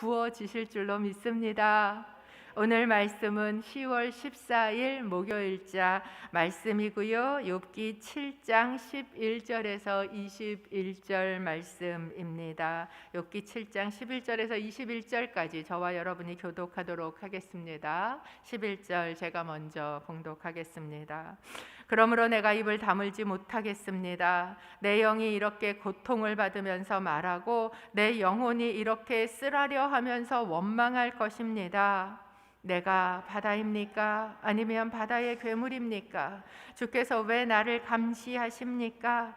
부어지실 줄로 믿습니다. 오늘 말씀은 10월 14일 목요일자 말씀이고요. 욥기 7장 11절에서 21절 말씀입니다. 욥기 7장 11절에서 21절까지 저와 여러분이 교독하도록 하겠습니다. 11절 제가 먼저 봉독하겠습니다. 그러므로 내가 입을 다물지 못하겠습니다. 내 영이 이렇게 고통을 받으면서 말하고 내 영혼이 이렇게 쓰라려 하면서 원망할 것입니다. 내가 바다입니까? 아니면 바다의 괴물입니까? 주께서 왜 나를 감시하십니까?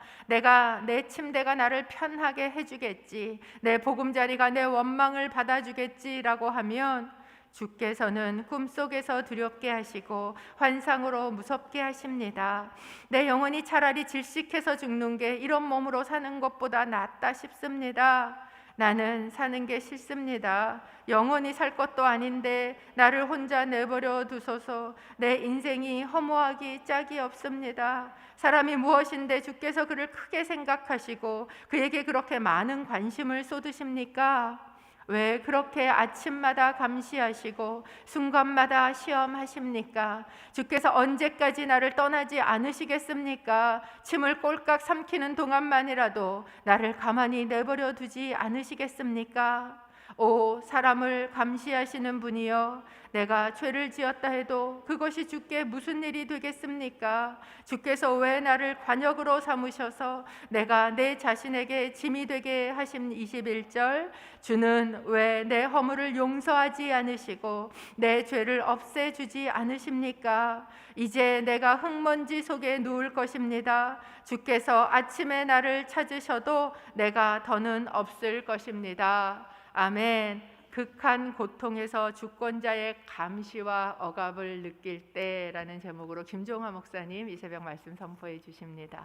내 침대가 나를 편하게 해주겠지, 내 보금자리가 내 원망을 받아주겠지라고 하면 주께서는 꿈속에서 두렵게 하시고 환상으로 무섭게 하십니다. 내 영혼이 차라리 질식해서 죽는 게 이런 몸으로 사는 것보다 낫다 싶습니다. 나는 사는 게 싫습니다. 영원히 살 것도 아닌데 나를 혼자 내버려 두소서. 내 인생이 허무하기 짝이 없습니다. 사람이 무엇인데 주께서 그를 크게 생각하시고 그에게 그렇게 많은 관심을 쏟으십니까? 왜 그렇게 아침마다 감시하시고 순간마다 시험하십니까? 주께서 언제까지 나를 떠나지 않으시겠습니까? 침을 꼴깍 삼키는 동안만이라도 나를 가만히 내버려 두지 않으시겠습니까? 오 사람을 감시하시는 분이여, 내가 죄를 지었다 해도 그것이 주께 무슨 일이 되겠습니까? 주께서 왜 나를 관역으로 삼으셔서 내가 내 자신에게 짐이 되게 하신 21절, 주는 왜 내 허물을 용서하지 않으시고 내 죄를 없애주지 않으십니까? 이제 내가 흙먼지 속에 누울 것입니다. 주께서 아침에 나를 찾으셔도 내가 더는 없을 것입니다. 아멘. 극한 고통에서 주권자의 감시와 억압을 느낄 때라는 제목으로 김종화 목사님 이 새벽 말씀 선포해 주십니다.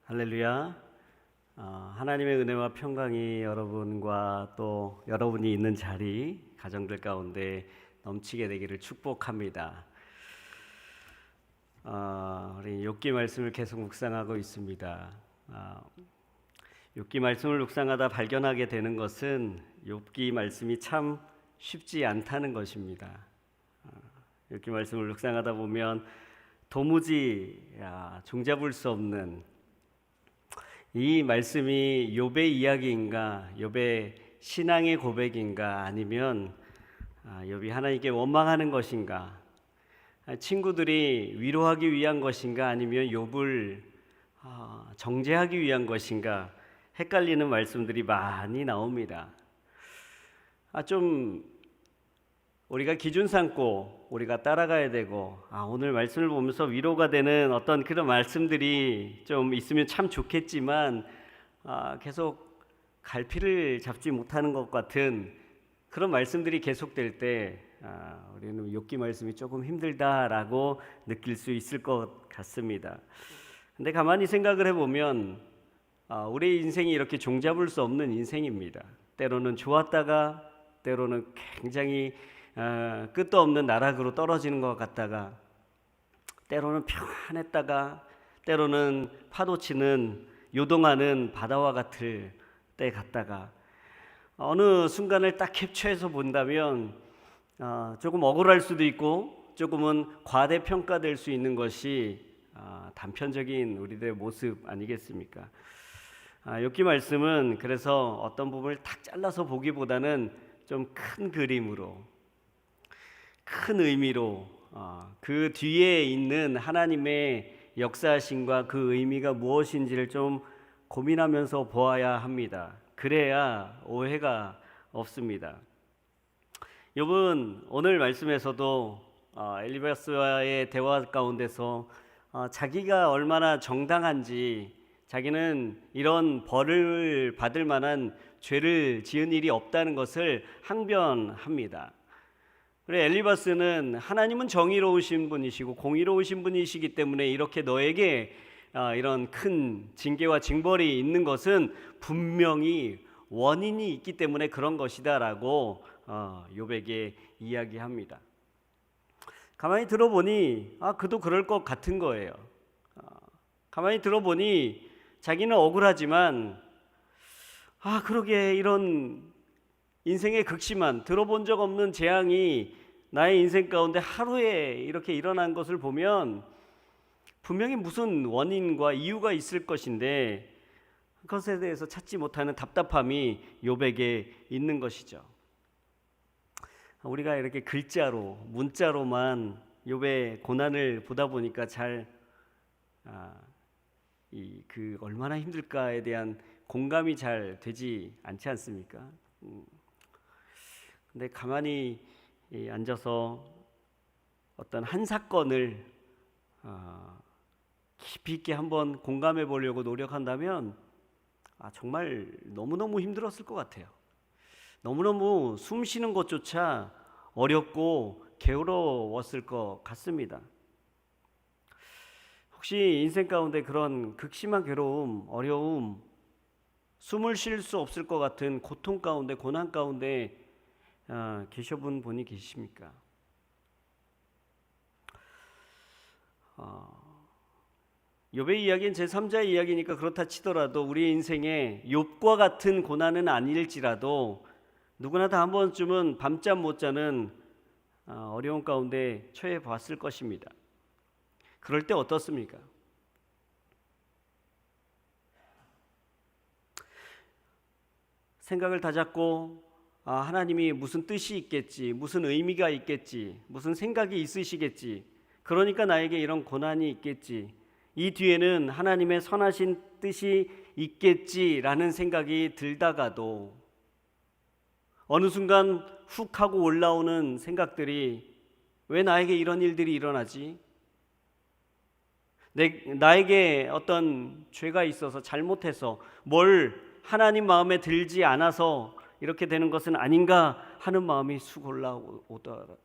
할렐루야. 하나님의 은혜와 평강이 여러분과 또 여러분이 있는 자리, 가정들 가운데 넘치게 되기를 축복합니다. 우리 욥기 말씀을 계속 묵상하고 있습니다. 욥기 말씀을 묵상하다 발견하게 되는 것은 욥기 말씀이 참 쉽지 않다는 것입니다. 욥기 말씀을 묵상하다 보면 도무지 종잡을 수 없는 이 말씀이 욥의 이야기인가, 욥의 신앙의 고백인가, 아니면 욥이 하나님께 원망하는 것인가, 친구들이 위로하기 위한 것인가, 아니면 욥을 정죄하기 위한 것인가, 헷갈리는 말씀들이 많이 나옵니다. 좀 우리가 기준 삼고 우리가 따라가야 되고, 오늘 말씀을 보면서 위로가 되는 어떤 그런 말씀들이 좀 있으면 참 좋겠지만 계속 갈피를 잡지 못하는 것 같은 그런 말씀들이 계속될 때 우리는 욥기 말씀이 조금 힘들다라고 느낄 수 있을 것 같습니다. 근데 가만히 생각을 해보면 우리 인생이 이렇게 종잡을 수 없는 인생입니다. 때로는 좋았다가 때로는 굉장히 끝도 없는 나락으로 떨어지는 것 같다가, 때로는 평안했다가 때로는 파도치는 요동하는 바다와 같을 때 같다가, 어느 순간을 딱 캡처해서 본다면 조금 억울할 수도 있고 조금은 과대평가될 수 있는 것이 단편적인 우리들의 모습 아니겠습니까? 욥기 말씀은 그래서 어떤 부분을 탁 잘라서 보기보다는 좀 큰 그림으로, 큰 의미로 그 뒤에 있는 하나님의 역사심과 그 의미가 무엇인지를 좀 고민하면서 보아야 합니다. 그래야 오해가 없습니다. 욥은 오늘 말씀에서도 엘리바스와의 대화 가운데서 자기가 얼마나 정당한지, 자기는 이런 벌을 받을 만한 죄를 지은 일이 없다는 것을 항변합니다. 그래, 엘리바스는 하나님은 정의로우신 분이시고 공의로우신 분이시기 때문에 이렇게 너에게 이런 큰 징계와 징벌이 있는 것은 분명히 원인이 있기 때문에 그런 것이다 라고 욥에게 이야기합니다. 가만히 들어보니 그도 그럴 것 같은 거예요. 가만히 들어보니 자기는 억울하지만 그러게 이런 인생의 극심한 들어본 적 없는 재앙이 나의 인생 가운데 하루에 이렇게 일어난 것을 보면 분명히 무슨 원인과 이유가 있을 것인데 그것에 대해서 찾지 못하는 답답함이 욥에게 있는 것이죠. 우리가 이렇게 글자로 문자로만 욥의 고난을 보다 보니까 잘 그 얼마나 힘들까에 대한 공감이 잘 되지 않지 않습니까? 근데 가만히 앉아서 어떤 한 사건을 깊이 있게 한번 공감해 보려고 노력한다면 정말 너무너무 힘들었을 것 같아요. 너무너무 숨 쉬는 것조차 어렵고 게으러웠을 것 같습니다. 혹시 인생 가운데 그런 극심한 괴로움, 어려움, 숨을 쉴 수 없을 것 같은 고통 가운데, 고난 가운데 계셔본 분이 계십니까? 욥의 이야기는 제3자의 이야기니까 그렇다 치더라도 우리 인생에 욥과 같은 고난은 아닐지라도 누구나 다 한 번쯤은 밤잠 못 자는 어려운 가운데 처해 봤을 것입니다. 그럴 때 어떻습니까? 생각을 다잡고 하나님이 무슨 뜻이 있겠지, 무슨 의미가 있겠지, 무슨 생각이 있으시겠지, 그러니까 나에게 이런 고난이 있겠지, 이 뒤에는 하나님의 선하신 뜻이 있겠지라는 생각이 들다가도 어느 순간 훅 하고 올라오는 생각들이 왜 나에게 이런 일들이 일어나지? 나에게 어떤 죄가 있어서 잘못해서 뭘 하나님 마음에 들지 않아서 이렇게 되는 것은 아닌가 하는 마음이 쑥 올라오다가도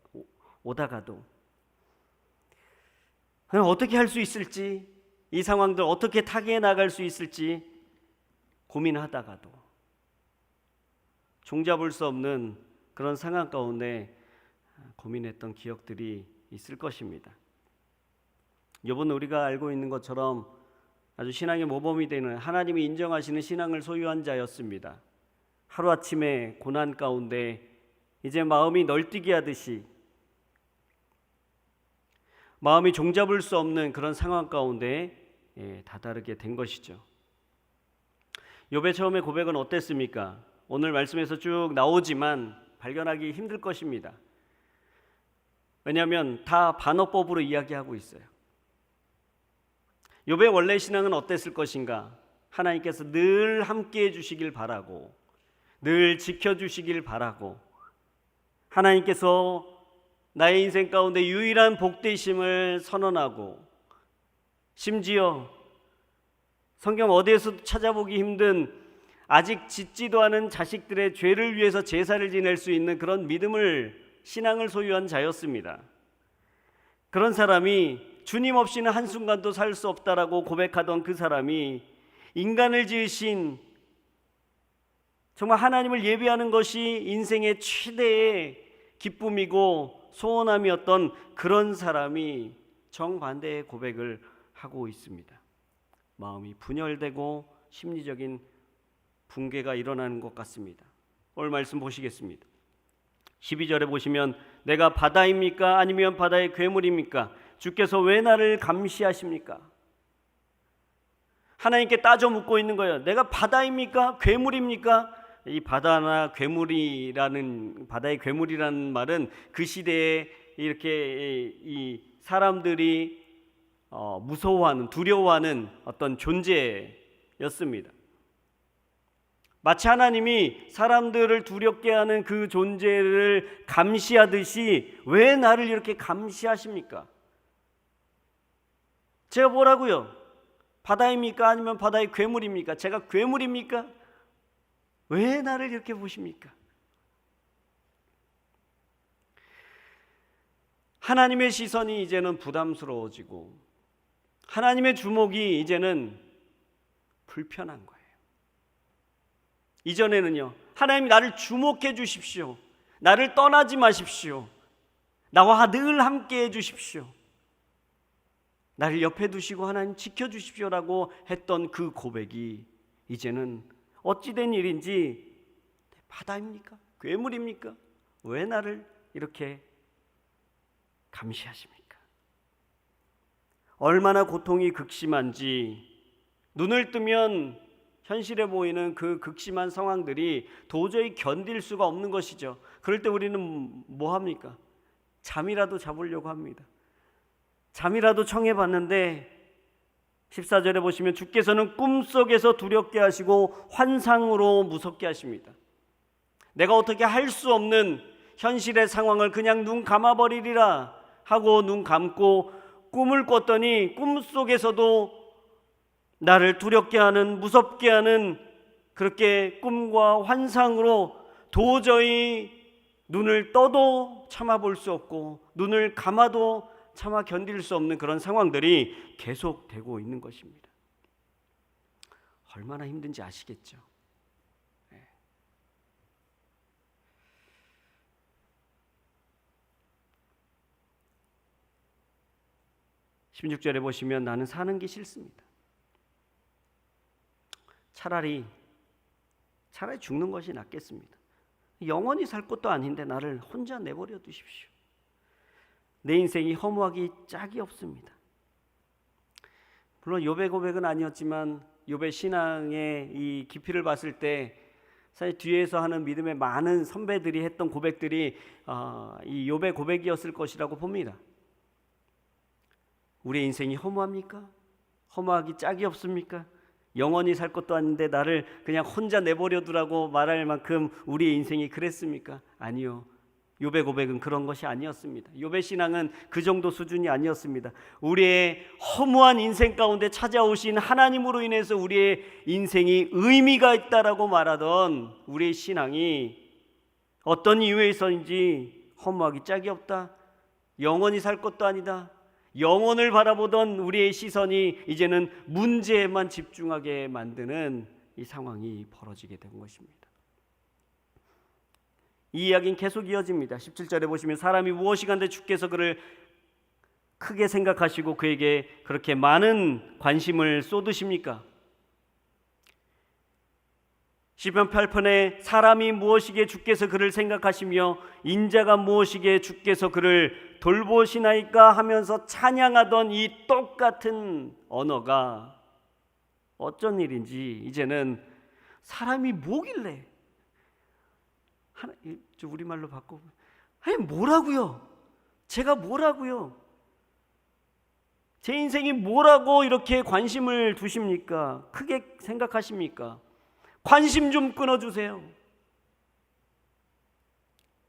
어떻게 할 수 있을지, 이 상황들 어떻게 타개해 나갈 수 있을지 고민하다가도 종잡을 수 없는 그런 상황 가운데 고민했던 기억들이 있을 것입니다. 욥은 우리가 알고 있는 것처럼 아주 신앙의 모범이 되는 하나님이 인정하시는 신앙을 소유한 자였습니다. 하루아침에 고난 가운데 이제 마음이 널뛰게 하듯이 마음이 종잡을 수 없는 그런 상황 가운데 다다르게 된 것이죠. 욥의 처음의 고백은 어땠습니까? 오늘 말씀에서 쭉 나오지만 발견하기 힘들 것입니다. 왜냐하면 다 반어법으로 이야기하고 있어요. 욥의 원래 신앙은 어땠을 것인가? 하나님께서 늘 함께해 주시길 바라고, 늘 지켜주시길 바라고, 하나님께서 나의 인생 가운데 유일한 복되심을 선언하고, 심지어 성경 어디에서도 찾아보기 힘든 아직 짓지도 않은 자식들의 죄를 위해서 제사를 지낼 수 있는 그런 신앙을 소유한 자였습니다. 그런 사람이 주님 없이는 한순간도 살 수 없다라고 고백하던 그 사람이 인간을 지으신 정말 하나님을 예배하는 것이 인생의 최대의 기쁨이고 소원함이었던 그런 사람이 정반대의 고백을 하고 있습니다. 마음이 분열되고 심리적인 붕괴가 일어나는 것 같습니다. 오늘 말씀 보시겠습니다. 12절에 보시면 내가 바다입니까? 아니면 바다의 괴물입니까? 주께서 왜 나를 감시하십니까? 하나님께 따져 묻고 있는 거예요. 내가 바다입니까? 괴물입니까? 이 바다나 괴물이라는, 바다의 괴물이라는 말은 그 시대에 이렇게 이 사람들이 무서워하는, 두려워하는 어떤 존재였습니다. 마치 하나님이 사람들을 두렵게 하는 그 존재를 감시하듯이 왜 나를 이렇게 감시하십니까? 제가 뭐라고요? 바다입니까? 아니면 바다의 괴물입니까? 제가 괴물입니까? 왜 나를 이렇게 보십니까? 하나님의 시선이 이제는 부담스러워지고 하나님의 주목이 이제는 불편한 거예요. 이전에는요, 하나님 나를 주목해 주십시오, 나를 떠나지 마십시오. 나와 늘 함께 해주십시오. 나를 옆에 두시고 하나님 지켜주십시오라고 했던 그 고백이 이제는 어찌된 일인지 바다입니까? 괴물입니까? 왜 나를 이렇게 감시하십니까? 얼마나 고통이 극심한지 눈을 뜨면 현실에 보이는 그 극심한 상황들이 도저히 견딜 수가 없는 것이죠. 그럴 때 우리는 뭐 합니까? 잠이라도 자보려고 합니다. 잠이라도 청해봤는데 14절에 보시면 주께서는 꿈속에서 두렵게 하시고 환상으로 무섭게 하십니다. 내가 어떻게 할 수 없는 현실의 상황을 그냥 눈 감아버리리라 하고 눈 감고 꿈을 꿨더니 꿈속에서도 나를 두렵게 하는, 무섭게 하는 그렇게 꿈과 환상으로 도저히 눈을 떠도 참아볼 수 없고 눈을 감아도 참아 견딜 수 없는 그런 상황들이 계속되고 있는 것입니다. 얼마나 힘든지 아시겠죠? 16절에 보시면 나는 사는 게 싫습니다. 차라리 죽는 것이 낫겠습니다. 영원히 살 것도 아닌데 나를 혼자 내버려 두십시오. 내 인생이 허무하기 짝이 없습니다. 물론 욥의 고백은 아니었지만 욥의 신앙의 이 깊이를 봤을 때 사실 뒤에서 하는 믿음의 많은 선배들이 했던 고백들이 이 욥의 고백이었을 것이라고 봅니다. 우리의 인생이 허무합니까? 허무하기 짝이 없습니까? 영원히 살 것도 아닌데 나를 그냥 혼자 내버려 두라고 말할 만큼 우리의 인생이 그랬습니까? 아니요. 욥의 고백은 그런 것이 아니었습니다. 욥의 신앙은 그 정도 수준이 아니었습니다. 우리의 허무한 인생 가운데 찾아오신 하나님으로 인해서 우리의 인생이 의미가 있다라고 말하던 우리의 신앙이 어떤 이유에서인지 허무하기 짝이 없다. 영원히 살 것도 아니다. 영혼을 바라보던 우리의 시선이 이제는 문제에만 집중하게 만드는 이 상황이 벌어지게 된 것입니다. 이 이야기는 계속 이어집니다. 17절에 보시면 사람이 무엇이간데 주께서 그를 크게 생각하시고 그에게 그렇게 많은 관심을 쏟으십니까? 시편 8편에 사람이 무엇이기에 주께서 그를 생각하시며 인자가 무엇이기에 주께서 그를 돌보시나이까 하면서 찬양하던 이 똑같은 언어가 어쩐 일인지 이제는 사람이 뭐길래 우리말로 바꿔 아니 뭐라고요? 제가 뭐라고요? 제 인생이 뭐라고 이렇게 관심을 두십니까? 크게 생각하십니까? 관심 좀 끊어주세요.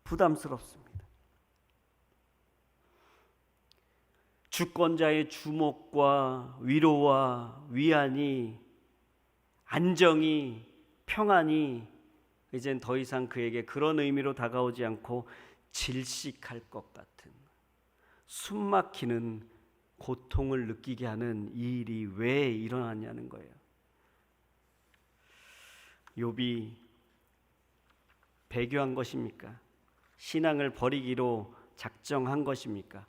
부담스럽습니다. 주권자의 주목과 위로와 위안이, 안정이, 평안이 이젠 더 이상 그에게 그런 의미로 다가오지 않고 질식할 것 같은 숨막히는 고통을 느끼게 하는 이 일이 왜 일어났냐는 거예요. 욥이 배교한 것입니까? 신앙을 버리기로 작정한 것입니까?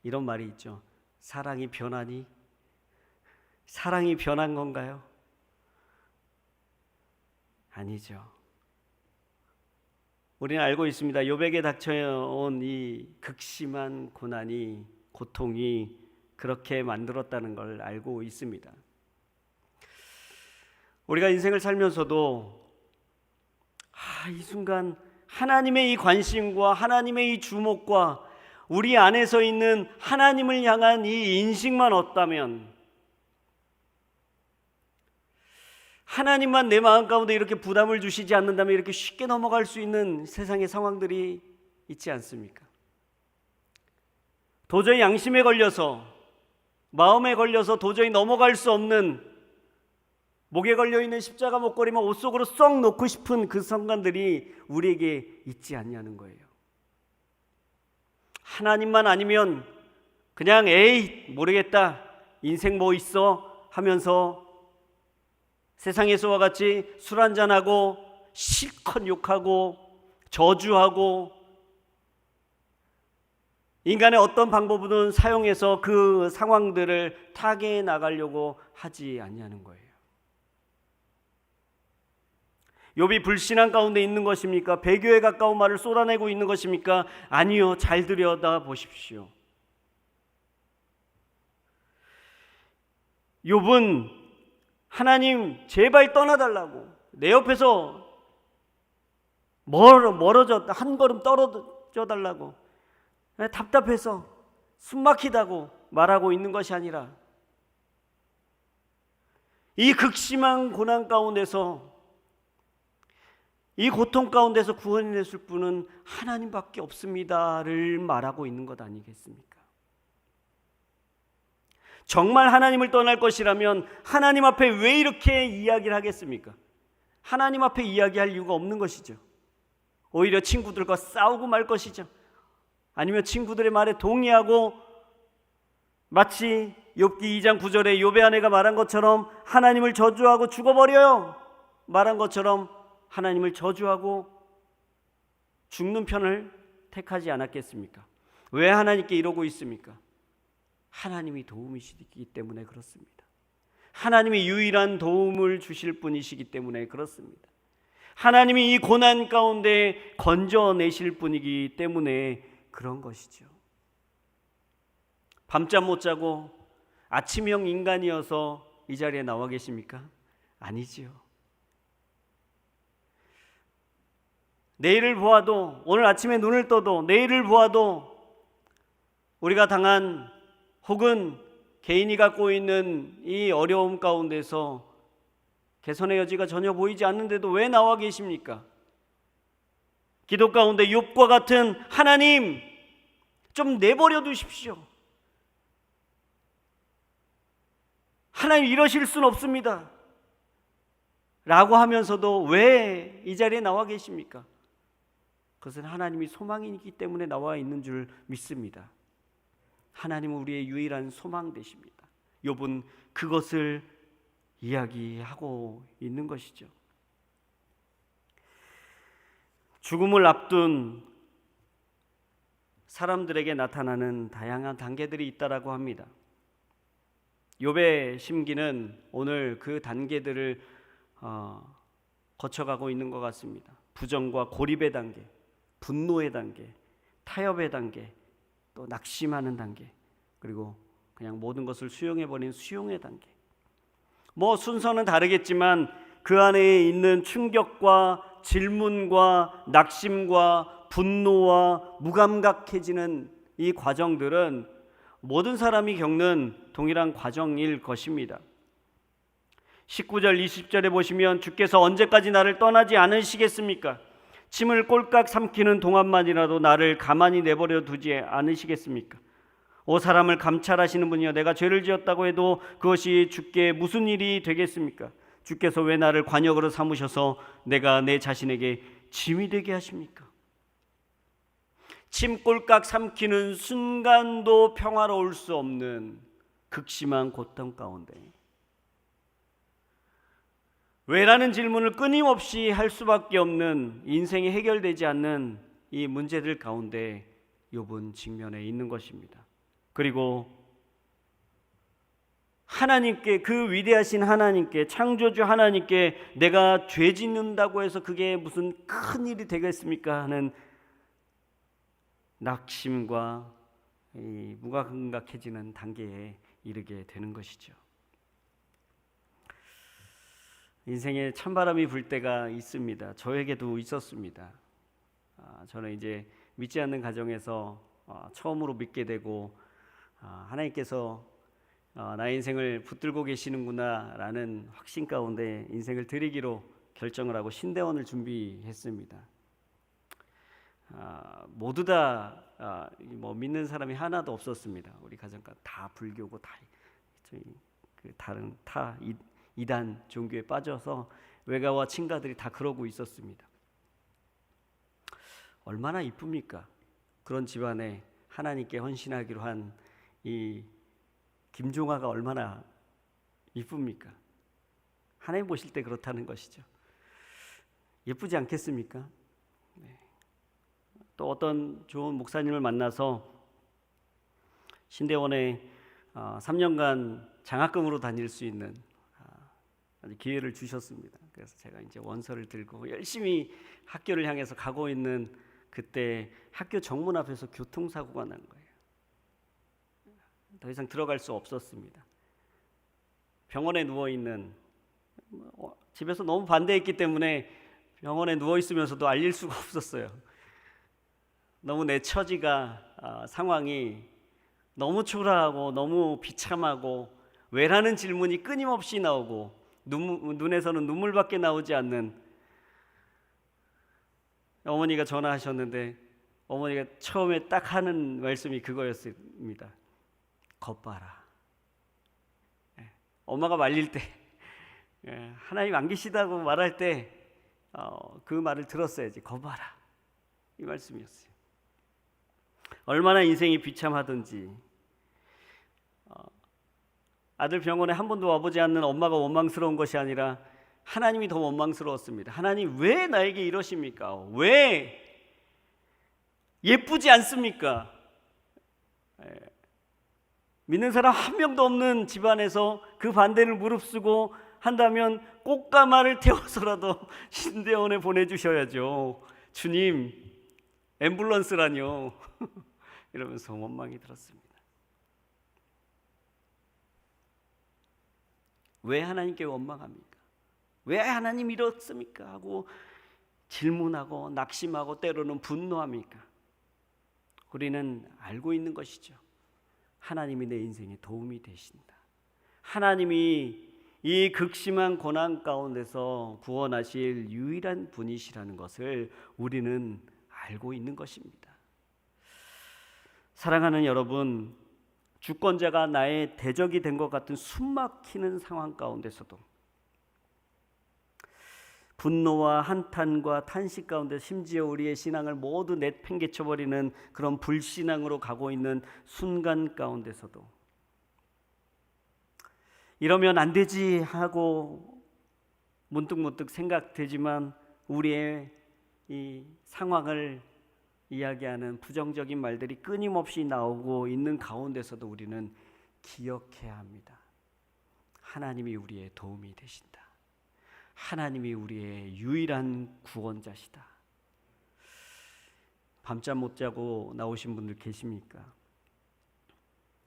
이런 말이 있죠. 사랑이 변하니? 사랑이 변한 건가요? 아니죠. 우리는 알고 있습니다. 욥에게 닥쳐온 이 극심한 고난이, 고통이 그렇게 만들었다는 걸 알고 있습니다. 우리가 인생을 살면서도 이 순간 하나님의 이 관심과 하나님의 이 주목과 우리 안에서 있는 하나님을 향한 이 인식만 없다면, 하나님만 내 마음 가운데 이렇게 부담을 주시지 않는다면 이렇게 쉽게 넘어갈 수 있는 세상의 상황들이 있지 않습니까? 도저히 양심에 걸려서, 마음에 걸려서 도저히 넘어갈 수 없는, 목에 걸려있는 십자가 목걸이만 옷 속으로 쏙 넣고 싶은 그 순간들이 우리에게 있지 않냐는 거예요. 하나님만 아니면 그냥 에이 모르겠다, 인생 뭐 있어 하면서 세상에서와 같이 술 한잔하고 실컷 욕하고 저주하고 인간의 어떤 방법이든 사용해서 그 상황들을 타개해 나가려고 하지 않냐는 거예요. 욥이 불신앙 가운데 있는 것입니까? 배교에 가까운 말을 쏟아내고 있는 것입니까? 아니요. 잘 들여다 보십시오. 욥은 하나님 제발 떠나달라고, 내 옆에서 멀어져 한 걸음 떨어져 달라고, 답답해서 숨막히다고 말하고 있는 것이 아니라 이 극심한 고난 가운데서, 이 고통 가운데서 구원해냈을 분은 하나님밖에 없습니다를 말하고 있는 것 아니겠습니까? 정말 하나님을 떠날 것이라면 하나님 앞에 왜 이렇게 이야기를 하겠습니까? 하나님 앞에 이야기할 이유가 없는 것이죠. 오히려 친구들과 싸우고 말 것이죠. 아니면 친구들의 말에 동의하고 마치 욥기 2장 9절에 욥의 아내가 말한 것처럼 하나님을 저주하고 죽어버려요 말한 것처럼 하나님을 저주하고 죽는 편을 택하지 않았겠습니까? 왜 하나님께 이러고 있습니까? 하나님이 도움이시기 때문에 그렇습니다. 하나님이 유일한 도움을 주실 분이시기 때문에 그렇습니다. 하나님이 이 고난 가운데 건져내실 분이기 때문에 그런 것이죠. 밤잠 못 자고 아침형 인간이어서 이 자리에 나와 계십니까? 아니지요. 내일을 보아도, 오늘 아침에 눈을 떠도 내일을 보아도 우리가 당한 혹은 개인이 갖고 있는 이 어려움 가운데서 개선의 여지가 전혀 보이지 않는데도 왜 나와 계십니까? 기도 가운데 욥과 같은 하나님 좀 내버려 두십시오. 하나님 이러실 수는 없습니다 라고 하면서도 왜 이 자리에 나와 계십니까? 그것은 하나님이 소망이기 때문에 나와 있는 줄 믿습니다. 하나님은 우리의 유일한 소망 되십니다. 욥은 그것을 이야기하고 있는 것이죠. 죽음을 앞둔 사람들에게 나타나는 다양한 단계들이 있다라고 합니다. 욥의 심기는 오늘 그 단계들을 거쳐가고 있는 것 같습니다. 부정과 고립의 단계, 분노의 단계, 타협의 단계, 또 낙심하는 단계, 그리고 그냥 모든 것을 수용해버린 수용의 단계. 순서는 다르겠지만 그 안에 있는 충격과 질문과 낙심과 분노와 무감각해지는 이 과정들은 모든 사람이 겪는 동일한 과정일 것입니다. 19절 20절에 보시면 주께서 언제까지 나를 떠나지 않으시겠습니까? 침을 꼴깍 삼키는 동안만이라도 나를 가만히 내버려 두지 않으시겠습니까? 오 사람을 감찰하시는 분이여, 내가 죄를 지었다고 해도 그것이 주께 무슨 일이 되겠습니까? 주께서 왜 나를 관역으로 삼으셔서 내가 내 자신에게 짐이 되게 하십니까? 침 꼴깍 삼키는 순간도 평화로울 수 없는 극심한 고통 가운데 왜라는 질문을 끊임없이 할 수밖에 없는 인생이 해결되지 않는 이 문제들 가운데 욥은 직면해 있는 것입니다. 그리고 하나님께, 그 위대하신 하나님께, 창조주 하나님께 내가 죄 짓는다고 해서 그게 무슨 큰 일이 되겠습니까 하는 낙심과 이 무감각해지는 단계에 이르게 되는 것이죠. 인생에 찬바람이 불 때가 있습니다. 저에게도 있었습니다. 저는 이제 믿지 않는 가정에서 처음으로 믿게 되고 하나님께서 나의 인생을 붙들고 계시는구나 라는 확신 가운데 인생을 드리기로 결정을 하고 신대원을 준비했습니다. 모두 다 믿는 사람이 하나도 없었습니다. 우리 가정과 다 불교고 다 다른 타 이단 종교에 빠져서 외가와 친가들이 다 그러고 있었습니다. 얼마나 이쁩니까? 그런 집안에 하나님께 헌신하기로 한 이 김종아가 얼마나 이쁩니까? 하나님 보실 때 그렇다는 것이죠. 예쁘지 않겠습니까? 또 어떤 좋은 목사님을 만나서 신대원에 3년간 장학금으로 다닐 수 있는 아주 기회를 주셨습니다. 그래서 제가 이제 원서를 들고 열심히 학교를 향해서 가고 있는 그때 학교 정문 앞에서 교통사고가 난 거예요. 더 이상 들어갈 수 없었습니다. 병원에 누워 있는, 집에서 너무 반대했기 때문에 병원에 누워 있으면서도 알릴 수가 없었어요. 너무 내 처지가 상황이 너무 초라하고 너무 비참하고 왜라는 질문이 끊임없이 나오고 눈에서는 눈물밖에 나오지 않는 어머니가 전화하셨는데 어머니가 처음에 딱 하는 말씀이 그거였습니다. 겁봐라. 엄마가 말릴 때 하나님 안 계시다고 말할 때 그 말을 들었어야지. 겁봐라. 이 말씀이었어요. 얼마나 인생이 비참하든지 아들 병원에 한 번도 와보지 않는 엄마가 원망스러운 것이 아니라 하나님이 더 원망스러웠습니다. 하나님 왜 나에게 이러십니까? 왜 예쁘지 않습니까? 믿는 사람 한 명도 없는 집안에서 그 반대를 무릅쓰고 한다면 꽃가마를 태워서라도 신대원에 보내주셔야죠. 주님, 앰뷸런스라뇨. 이러면서 원망이 들었습니다. 왜 하나님께 원망합니까? 왜 하나님 이렇습니까? 하고 질문하고 낙심하고 때로는 분노합니까? 우리는 알고 있는 것이죠. 하나님이 내 인생에 도움이 되신다. 하나님이 이 극심한 고난 가운데서 구원하실 유일한 분이시라는 것을 우리는 알고 있는 것입니다. 사랑하는 여러분, 주권자가 나의 대적이 된 것 같은 숨막히는 상황 가운데서도 분노와 한탄과 탄식 가운데 심지어 우리의 신앙을 모두 내팽개쳐버리는 그런 불신앙으로 가고 있는 순간 가운데서도 이러면 안 되지 하고 문득문득 생각되지만 우리의 이 상황을 이야기하는 부정적인 말들이 끊임없이 나오고 있는 가운데서도 우리는 기억해야 합니다. 하나님이 우리의 도움이 되신다. 하나님이 우리의 유일한 구원자시다. 밤잠 못 자고 나오신 분들 계십니까?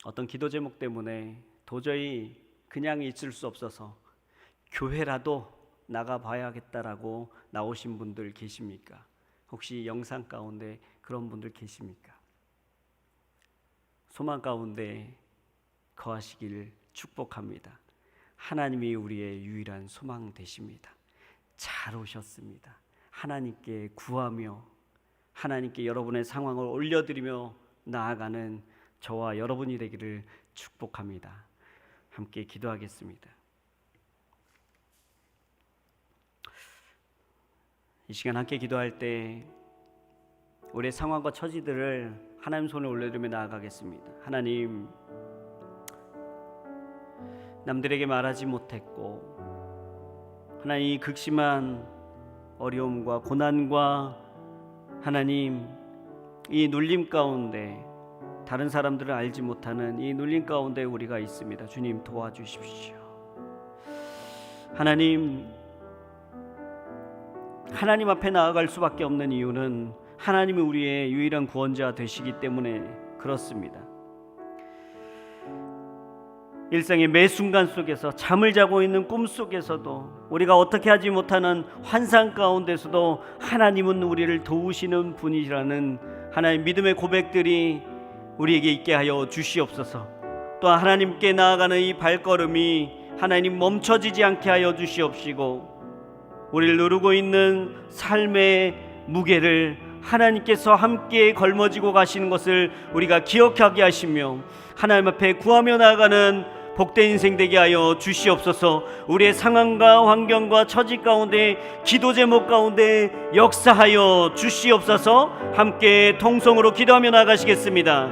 어떤 기도 제목 때문에 도저히 그냥 있을 수 없어서 교회라도 나가봐야겠다라고 나오신 분들 계십니까? 혹시 영상 가운데 그런 분들 계십니까? 소망 가운데 거하시기를 축복합니다. 하나님이 우리의 유일한 소망 되십니다. 잘 오셨습니다. 하나님께 구하며 하나님께 여러분의 상황을 올려드리며 나아가는 저와 여러분이 되기를 축복합니다. 함께 기도하겠습니다. 이 시간 함께 기도할 때 우리의 상황과 처지들을 하나님 손에 올려드리며 나아가겠습니다. 하나님, 남들에게 말하지 못했고 하나님 이 극심한 어려움과 고난과 하나님 이 눌림 가운데 다른 사람들은 알지 못하는 이 눌림 가운데 우리가 있습니다. 주님 도와주십시오. 하나님 앞에 나아갈 수밖에 없는 이유는 하나님이 우리의 유일한 구원자 되시기 때문에 그렇습니다. 일생의 매 순간 속에서 잠을 자고 있는 꿈 속에서도 우리가 어떻게 하지 못하는 환상 가운데서도 하나님은 우리를 도우시는 분이라는 하나님 믿음의 고백들이 우리에게 있게 하여 주시옵소서. 또한 하나님께 나아가는 이 발걸음이 하나님 멈춰지지 않게 하여 주시옵시고 우리를 누르고 있는 삶의 무게를 하나님께서 함께 걸머지고 가시는 것을 우리가 기억하게 하시며 하나님 앞에 구하며 나아가는 복된 인생 되게 하여 주시옵소서. 우리의 상황과 환경과 처지 가운데 기도 제목 가운데 역사하여 주시옵소서. 함께 통성으로 기도하며 나아가시겠습니다.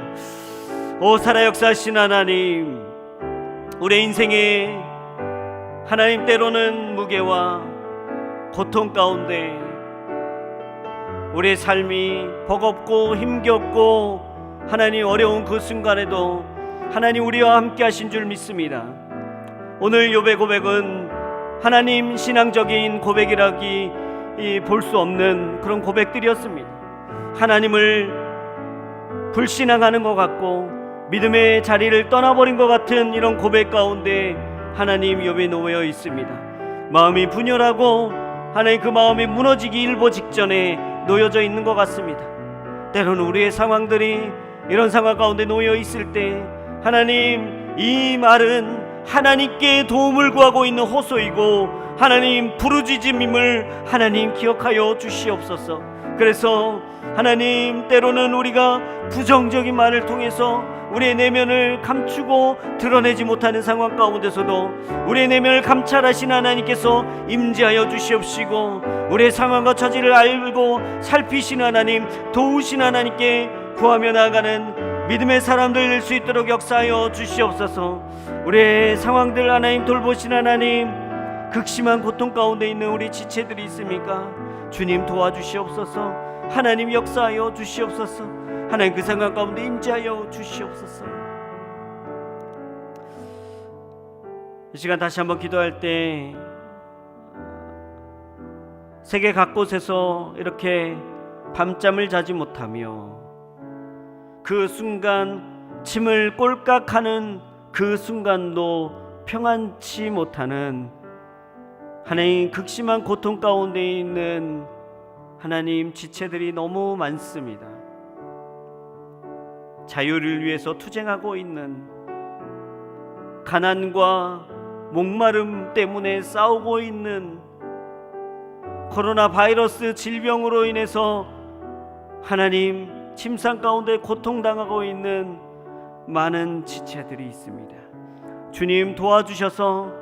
오 살아 역사하신 하나님, 우리의 인생에 하나님 때로는 무게와 고통 가운데 우리의 삶이 버겁고 힘겹고 하나님 어려운 그 순간에도 하나님 우리와 함께 하신 줄 믿습니다. 오늘 욥의 고백은 하나님 신앙적인 고백이라기 볼 수 없는 그런 고백들이었습니다. 하나님을 불신앙하는 것 같고 믿음의 자리를 떠나버린 것 같은 이런 고백 가운데 하나님 욥이 놓여 있습니다. 마음이 분열하고 하나님 그 마음이 무너지기 일보 직전에 놓여져 있는 것 같습니다. 때로는 우리의 상황들이 이런 상황 가운데 놓여 있을 때 하나님, 이 말은 하나님께 도움을 구하고 있는 호소이고 하나님 부르짖음임을 하나님 기억하여 주시옵소서. 그래서 하나님, 때로는 우리가 부정적인 말을 통해서 우리의 내면을 감추고 드러내지 못하는 상황 가운데서도 우리의 내면을 감찰하신 하나님께서 임재하여 주시옵시고 우리의 상황과 처지를 알고 살피신 하나님, 도우신 하나님께 구하며 나아가는 믿음의 사람들 될 수 있도록 역사하여 주시옵소서. 우리의 상황들 하나님 돌보신 하나님, 극심한 고통 가운데 있는 우리 지체들이 있습니까? 주님 도와주시옵소서. 하나님 역사하여 주시옵소서. 하나님 그 상황 가운데 임재하여 주시옵소서. 이 시간 다시 한번 기도할 때 세계 각곳에서 이렇게 밤잠을 자지 못하며 그 순간 침을 꼴깍하는 그 순간도 평안치 못하는 하나님 극심한 고통 가운데 있는 하나님 지체들이 너무 많습니다. 자유를 위해서 투쟁하고 있는, 가난과 목마름 때문에 싸우고 있는, 코로나 바이러스 질병으로 인해서 하나님 침상 가운데 고통당하고 있는 많은 지체들이 있습니다. 주님 도와주셔서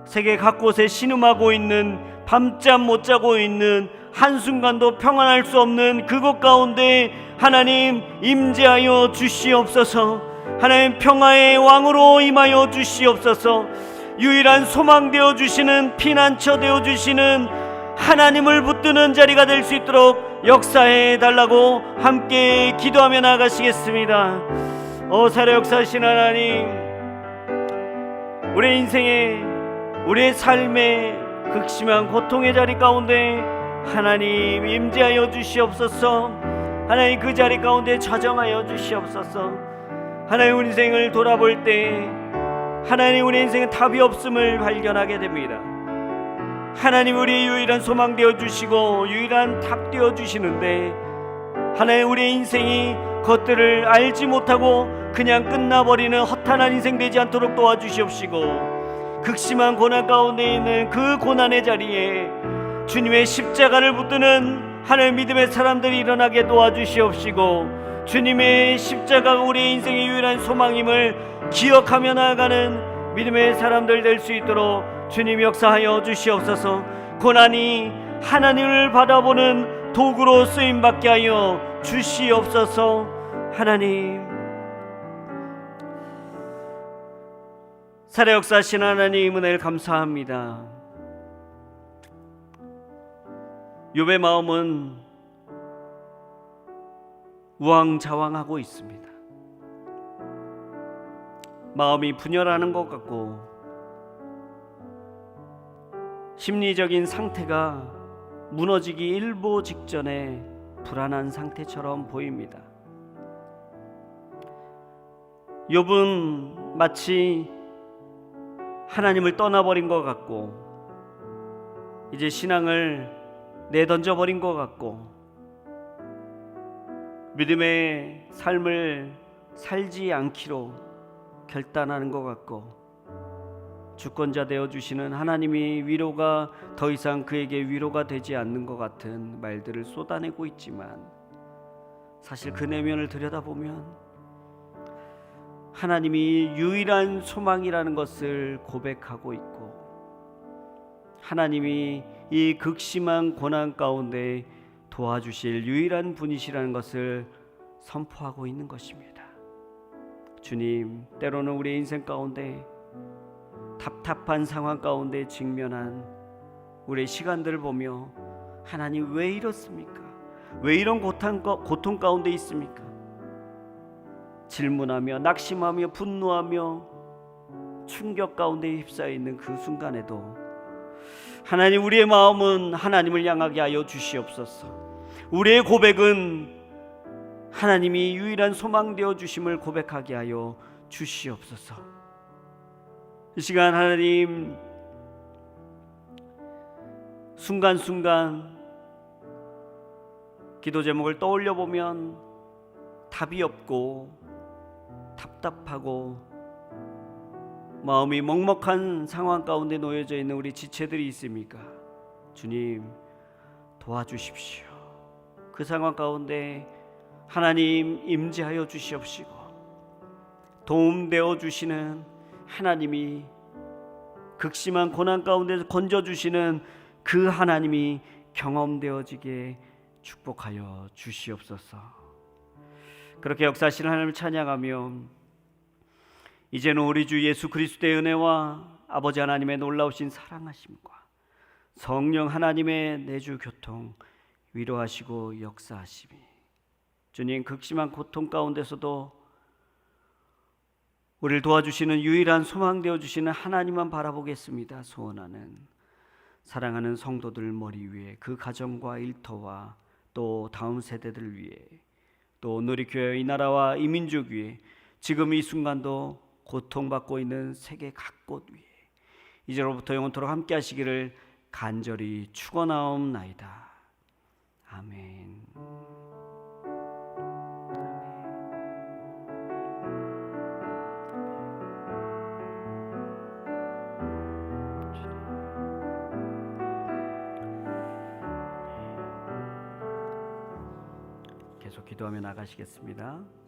세계 각곳에 신음하고 있는, 밤잠 못 자고 있는, 한순간도 평안할 수 없는 그곳 가운데 하나님 임재하여 주시옵소서. 하나님 평화의 왕으로 임하여 주시옵소서. 유일한 소망 되어 주시는, 피난처 되어 주시는 하나님을 붙드는 자리가 될 수 있도록 역사해 달라고 함께 기도하며 나아가시겠습니다. 살아 역사하신 하나님, 우리의 인생에, 우리의 삶에 극심한 고통의 자리 가운데 하나님 임재하여 주시옵소서. 하나님 그 자리 가운데 저정하여 주시옵소서. 하나님 우리 인생을 돌아볼 때 하나님 우리 인생은 답이 없음을 발견하게 됩니다. 하나님 우리의 유일한 소망 되어 주시고 유일한 답 되어 주시는데 하나님 우리의 인생이 그것들을 알지 못하고 그냥 끝나버리는 허탄한 인생 되지 않도록 도와주시옵시고 극심한 고난 가운데 있는 그 고난의 자리에 주님의 십자가를 붙드는 하나님 믿음의 사람들이 일어나게 도와주시옵시고 주님의 십자가가 우리의 인생의 유일한 소망임을 기억하며 나아가는 믿음의 사람들 될 수 있도록 주님 역사하여 주시옵소서. 고난이 하나님을 바라보는 도구로 쓰임받게 하여 주시옵소서. 하나님, 살아 역사하신 하나님 은혜를 감사합니다. 욥의 마음은 우왕좌왕하고 있습니다. 마음이 분열하는 것 같고 심리적인 상태가 무너지기 일보 직전에 불안한 상태처럼 보입니다. 욥은 마치 하나님을 떠나버린 것 같고 이제 신앙을 내던져버린 것 같고 믿음의 삶을 살지 않기로 결단하는 것 같고 주권자 되어주시는 하나님이 위로가 더 이상 그에게 위로가 되지 않는 것 같은 말들을 쏟아내고 있지만 사실 그 내면을 들여다보면 하나님이 유일한 소망이라는 것을 고백하고 있고 하나님이 이 극심한 고난 가운데 도와주실 유일한 분이시라는 것을 선포하고 있는 것입니다. 주님, 때로는 우리의 인생 가운데 답답한 상황 가운데 직면한 우리의 시간들을 보며 하나님 왜 이렇습니까? 왜 이런 고통 가운데 있습니까? 질문하며 낙심하며 분노하며 충격 가운데 휩싸여 있는 그 순간에도 하나님, 우리의 마음은 하나님을 향하게 하여 주시옵소서. 우리의 고백은 하나님이 유일한 소망되어 주심을 고백하게 하여 주시옵소서. 이 시간 하나님, 순간순간 기도 제목을 떠올려 보면 답이 없고 답답하고 마음이 먹먹한 상황 가운데 놓여져 있는 우리 지체들이 있습니까? 주님, 도와주십시오. 그 상황 가운데 하나님 임재하여 주시옵시고 도움되어 주시는 하나님이, 극심한 고난 가운데서 건져주시는 그 하나님이 경험되어지게 축복하여 주시옵소서. 그렇게 역사하시는 하나님을 찬양하며 이제는 우리 주 예수 그리스도의 은혜와 아버지 하나님의 놀라우신 사랑하심과 성령 하나님의 내주 교통, 위로하시고 역사하심이, 주님, 극심한 고통 가운데서도 우리를 도와주시는 유일한 소망되어 주시는 하나님만 바라보겠습니다. 소원하는 사랑하는 성도들 머리 위에, 그 가정과 일터와 또 다음 세대들 위에, 또 오늘의 교회, 이 나라와 이 민족 위에, 지금 이 순간도 고통받고 있는 세계 각곳 위에 이제로부터 영원토록 함께 하시기를 간절히 축원하옵나이다. 아멘. 계속 기도하며 나가시겠습니다.